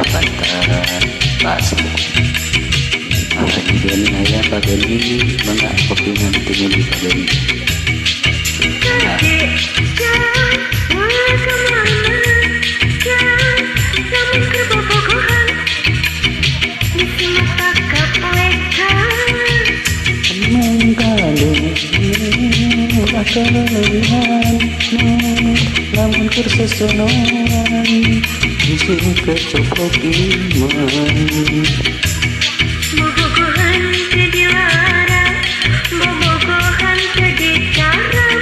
pantai pasir. Kemudian ayah pagani mga kopingan tingin di pagani. Kelebihan namun kersesonoan musuh kecopok iman bobogohan kedilarang bobogohan kedicarang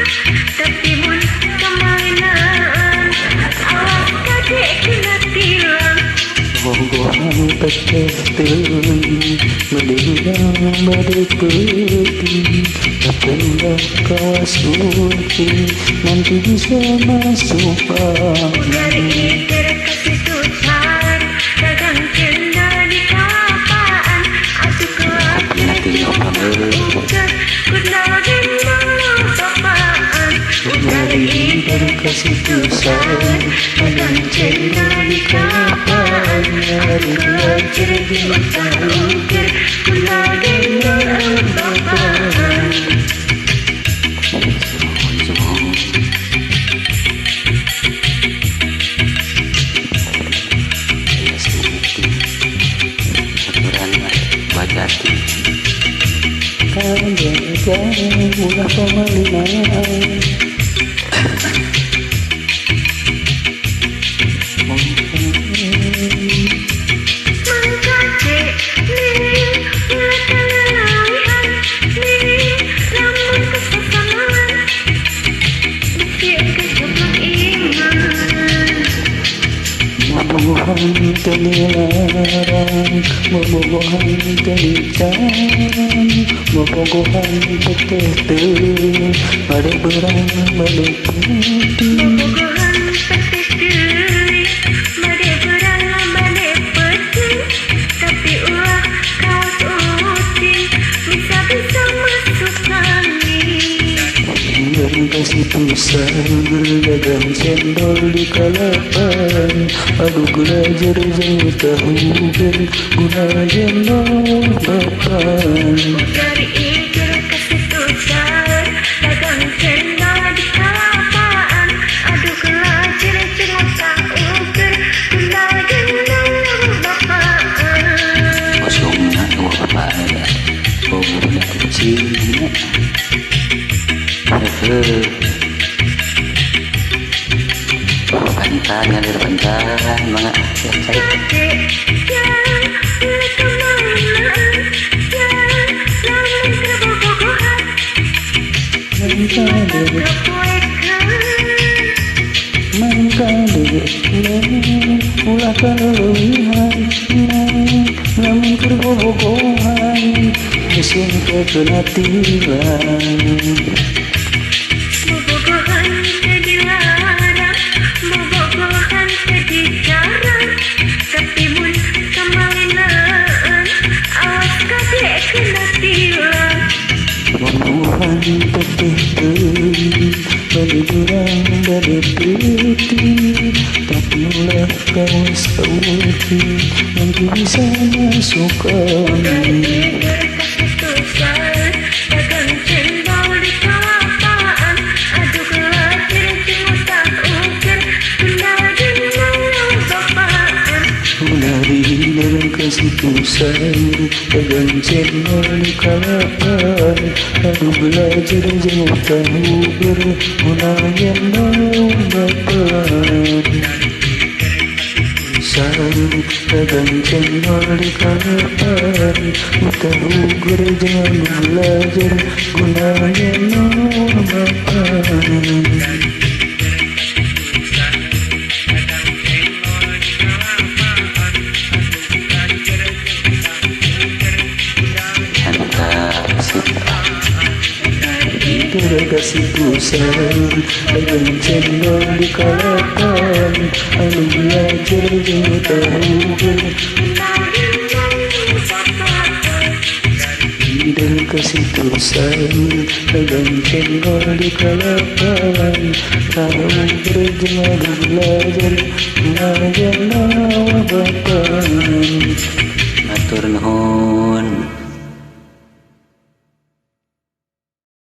tapi mun kemainan awas kadek kena tilang bobogohan peteh mendengar badai putih Apabila kawas putih nanti bisa masuk dari kasih tujuan dagang cendal di kapaan aduk kelak ukur kudal gendang lupaan dari kasih tujuan dagang cendal di kapaan aduk kelak gendang ukur kudal gendang lupaan. Bajati kaya mula pemalinan bobogohan kedilarang bobogohan kedicarang bobogohan peteh badai berang badai putih bobogohan peteh teuing badai berang badai putih tapi ulah kaos uting bisa-bisa masuk angin dan kasih pusar dagang cendol di kalapan aduh belajar jauh tahu guna cendol bapan dari iker kasih tujuan dagang cendol di kapaan aduh belajar jauh tahu guna cendol bapan kosongnya bapak ya budak kecilnya pantai ngalir pantai mga cari ulah kelebihan namun kerbobogohan mesin kena tilang bobogohan kedilarang bobogohan kedicarang tapi mun kemainan awas kadek kena tilang bobogohan peteh badai berang badai putih tapi ulah kawas putih nanti bisa masuk angin kasih tujuan dagang cendol di kapaan aduk kelakir jenguk tak ukir kundal gendang lupaan Ulari dalam kasih tujuan dagang cendol di kalapan aduh belajar jauh tahu berguna gendang bapan dagang cendol di kalapan tahu jangan belajar guna gendang bapan kasih pusar dagang cendol di kalapan anu belajar jauh tahu dan kesitulusan dagang cendol di kelapa. Kalau berjuang belajar mengajar nawabatan. Matur nuhun.